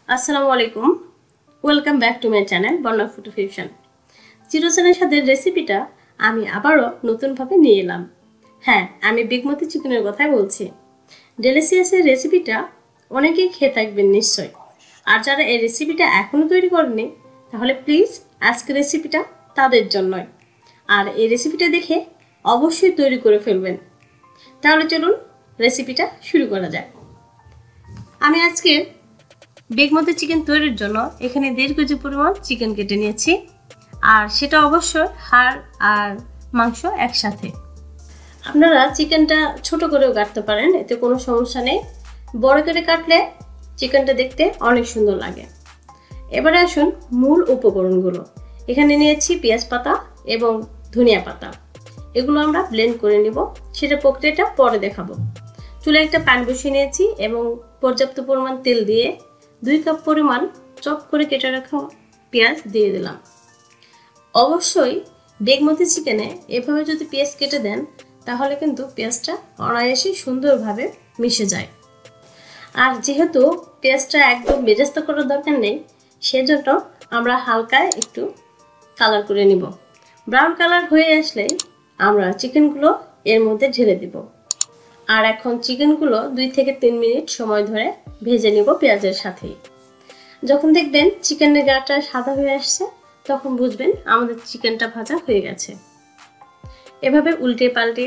আসসালামু আলাইকুম, welcome back to my channel Borna food fusion. চিরচেনা স্বাদের রেসিপিটা আমি আবারও নতুনভাবে নিয়ে এলাম। হ্যাঁ, আমি বেগমতি চিকেনের কথাই বলছি। ডেলিসিয়াসের রেসিপিটা অনেকেই খেয়ে থাকবেন নিশ্চয়। আর যারা এই রেসিপিটা এখনও তৈরি করেনি, তাহলে প্লিজ আজকের রেসিপিটা তাদের জন্যই। আর এই রেসিপিটা দেখে অবশ্যই তৈরি করে ফেলবেন। তাহলে চলুন রেসিপিটা শুরু করা যাক। আমি আজকে বেগমতি চিকেন তৈরির জন্য এখানে 1.5 কেজি পরিমাণ চিকেন কেটে নিয়েছি, আর সেটা অবশ্যই হাড় আর মাংস একসাথে। আপনারা চিকেনটা ছোট করেও কাটতে পারেন, এতে কোনো সমস্যা নেই। বড় করে কাটলে চিকেনটা দেখতে অনেক সুন্দর লাগে। এবারে আসুন মূল উপকরণগুলো। এখানে নিয়েছি পেঁয়াজ পাতা এবং ধনিয়া পাতা। এগুলো আমরা ব্লেন্ড করে নিব, সেটা প্রক্রিয়াটা পরে দেখাবো। চুলায় একটা প্যান বসিয়ে নিয়েছি এবং পর্যাপ্ত পরিমাণ তেল দিয়ে 2 কাপ পরিমাণ চপ করে কেটে রাখা পেঁয়াজ দিয়ে দিলাম। অবশ্যই বেগমতি চিকেনে এভাবে যদি পেঁয়াজ কেটে দেন, তাহলে কিন্তু পেঁয়াজটা অনায়াসে সুন্দরভাবে মিশে যায়। আর যেহেতু পেঁয়াজটা একদম বেরেস্তা করার দরকার নেই, সেজন্য আমরা হালকা একটু কালার করে নিব। ব্রাউন কালার হয়ে আসলে আমরা চিকেনগুলো এর মধ্যে ঢেলে দিব। আর এখন চিকেনগুলো 2 থেকে 3 মিনিট সময় ধরে ভেজে নিব পেঁয়াজের সাথেই। যখন দেখবেন চিকেনের গাটা সাদা হয়ে আসছে, তখন বুঝবেন আমাদের চিকেনটা ভাজা হয়ে গেছে। এভাবে উল্টে পাল্টে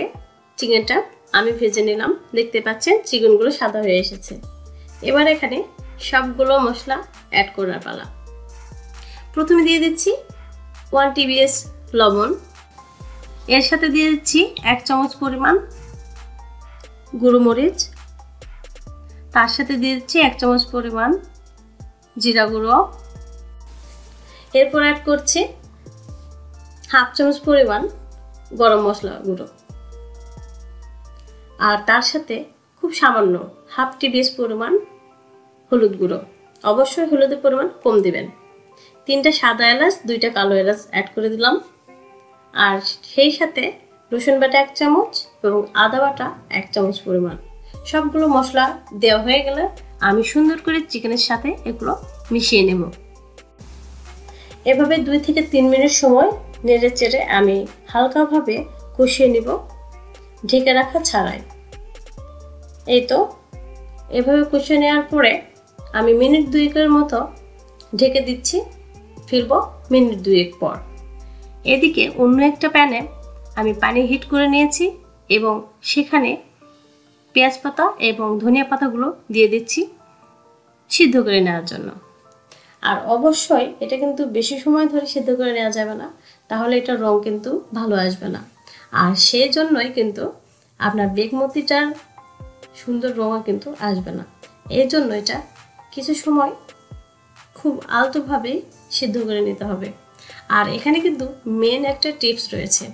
চিকেনটা আমি ভেজে নিলাম। দেখতে পাচ্ছেন চিকেনগুলো সাদা হয়ে এসেছে। এবার এখানে সবগুলো মশলা অ্যাড করার পালা। প্রথমে দিয়ে দিচ্ছি 1 TBS লবণ। এর সাথে দিয়ে দিচ্ছি 1 চামচ পরিমাণ গুঁড়ো মরিচ। তার সাথে দিয়ে দিচ্ছি 1 চামচ পরিমাণ জিরা গুঁড়ো। এরপর অ্যাড করছি 1/2 চামচ পরিমাণ গরম মশলা গুঁড়ো। আর তার সাথে খুব সামান্য 1/2 TBS পরিমাণ হলুদ গুঁড়ো। অবশ্যই হলুদের পরিমাণ কম দিবেন। 3টা সাদা এলাচ, 2টা কালো এলাচ অ্যাড করে দিলাম। আর সেই সাথে রসুন বাটা 1 চামচ এবং আদা বাটা 1 চামচ পরিমাণ। সবগুলো মশলা দেওয়া হয়ে গেলে আমি সুন্দর করে চিকেনের সাথে এগুলো মিশিয়ে নেব। এভাবে 2 থেকে 3 মিনিট সময় নেড়ে চেড়ে আমি হালকাভাবে কষিয়ে নিব, ঢেকে রাখা ছাড়াই। এই তো এভাবে কষিয়ে নেওয়ার পরে আমি মিনিট 2 মতো ঢেকে দিচ্ছি, ফিরব মিনিট 2 পর। এদিকে অন্য একটা প্যানে আমি পানি হিট করে নিয়েছি এবং সেখানে পেঁয়াজ পাতা এবং ধনিয়া পাতাগুলো দিয়ে দিচ্ছি সিদ্ধ করে নেওয়ার জন্য। আর অবশ্যই এটা কিন্তু বেশি সময় ধরে সিদ্ধ করে নেওয়া যাবে না, তাহলে এটা রং কিন্তু ভালো আসবে না। আর সেই জন্যই কিন্তু আপনার বেগমতিটার সুন্দর রঙও কিন্তু আসবে না। এই জন্য এটা কিছু সময় খুব আলতোভাবে সিদ্ধ করে নিতে হবে। আর এখানে কিন্তু মেন একটা টিপস রয়েছে,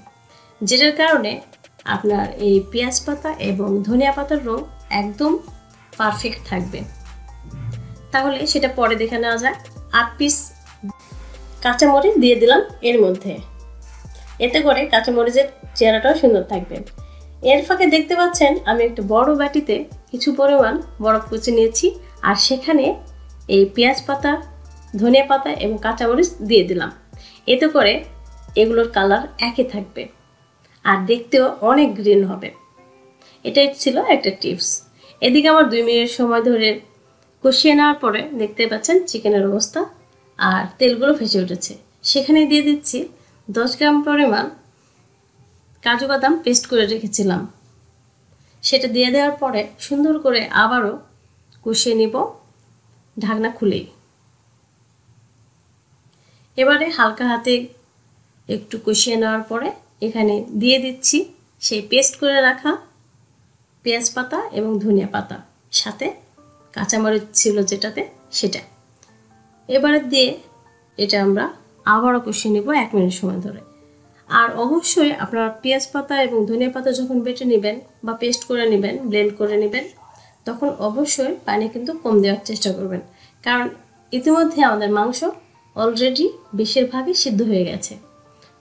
যেটার কারণে আপনার এই পেঁয়াজ পাতা এবং ধনিয়া পাতার রং একদম পারফেক্ট থাকবে। তাহলে সেটা পরে দেখে নেওয়া যায়। 8 পিস কাঁচামরিচ দিয়ে দিলাম এর মধ্যে, এতে করে কাঁচামরিচের চেহারাটাও সুন্দর থাকবে। এর ফাঁকে দেখতে পাচ্ছেন আমি একটা বড় বাটিতে কিছু পরিমাণ বরফ কুচি নিয়েছি, আর সেখানে এই পেঁয়াজ পাতা, ধনিয়া পাতা এবং কাঁচামরিচ দিয়ে দিলাম। এতে করে এগুলোর কালার একই থাকবে আর দেখতেও অনেক গ্রিন হবে। এটাই ছিল একটা টিপস। এদিকে আমার 2 মিনিট সময় ধরে কষিয়ে নেওয়ার পরে দেখতে পাচ্ছেন চিকেনের অবস্থা, আর তেলগুলো ভেসে উঠেছে। সেখানে দিয়ে দিচ্ছি 10 গ্রাম পরিমাণ কাজু বাদাম পেস্ট করে রেখেছিলাম। সেটা দিয়ে দেওয়ার পরে সুন্দর করে আবারও কষিয়ে নিব ঢাকনা খুলেই। এবারে হালকা হাতে একটু কষিয়ে নেওয়ার পরে এখানে দিয়ে দিচ্ছি সেই পেস্ট করে রাখা পেঁয়াজ পাতা এবং ধনিয়া পাতা, সাথে কাঁচামরিচ ছিল যেটাতে সেটা। এবারে দিয়ে এটা আমরা আবারও কষিয়ে নেব 1 মিনিট সময় ধরে। আর অবশ্যই আপনারা পেঁয়াজ পাতা এবং ধনিয়া পাতা যখন বেটে নেবেন বা পেস্ট করে নেবেন, ব্লেন্ড করে নেবেন, তখন অবশ্যই পানি কিন্তু কম দেওয়ার চেষ্টা করবেন, কারণ ইতিমধ্যে আমাদের মাংস অলরেডি বেশিরভাগই সিদ্ধ হয়ে গেছে।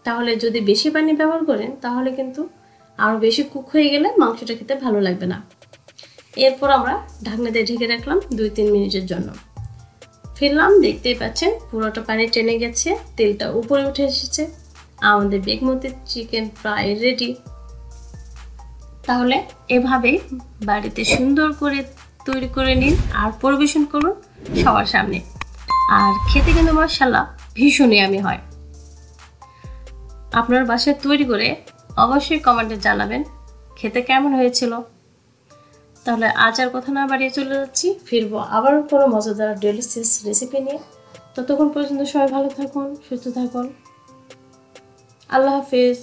তাহলে যদি বেশি পানি ব্যবহার করেন, তাহলে কিন্তু আরও বেশি কুক হয়ে গেলে মাংসটা খেতে ভালো লাগবে না। এরপর আমরা ঢাকনা দিয়ে ঢেকে রাখলাম 2-3 মিনিটের জন্য। ফিরলাম, দেখতেই পাচ্ছেন পুরোটা পানি টেনে গেছে, তেলটা উপরে উঠে এসেছে। আমাদের বেগমতি চিকেন প্রায় রেডি। তাহলে এভাবে বাড়িতে সুন্দর করে তৈরি করে নিন আর পরিবেশন করুন সবার সামনে। আর খেতে কিন্তু মাশাআল্লাহ ভীষণ ইয়ামি হয়। আপনার বাসায় তৈরি করে অবশ্যই কমেন্টে জানাবেন খেতে কেমন হয়েছিল। তাহলে আজ আর কথা না বাড়িয়ে চলে যাচ্ছি, ফিরবো আবার কোনো মজাদার ডেলিশিয়াস রেসিপি নিয়ে। ততক্ষণ পর্যন্ত সবাই ভালো থাকুন, সুস্থ থাকুন। আল্লাহ হাফিজ।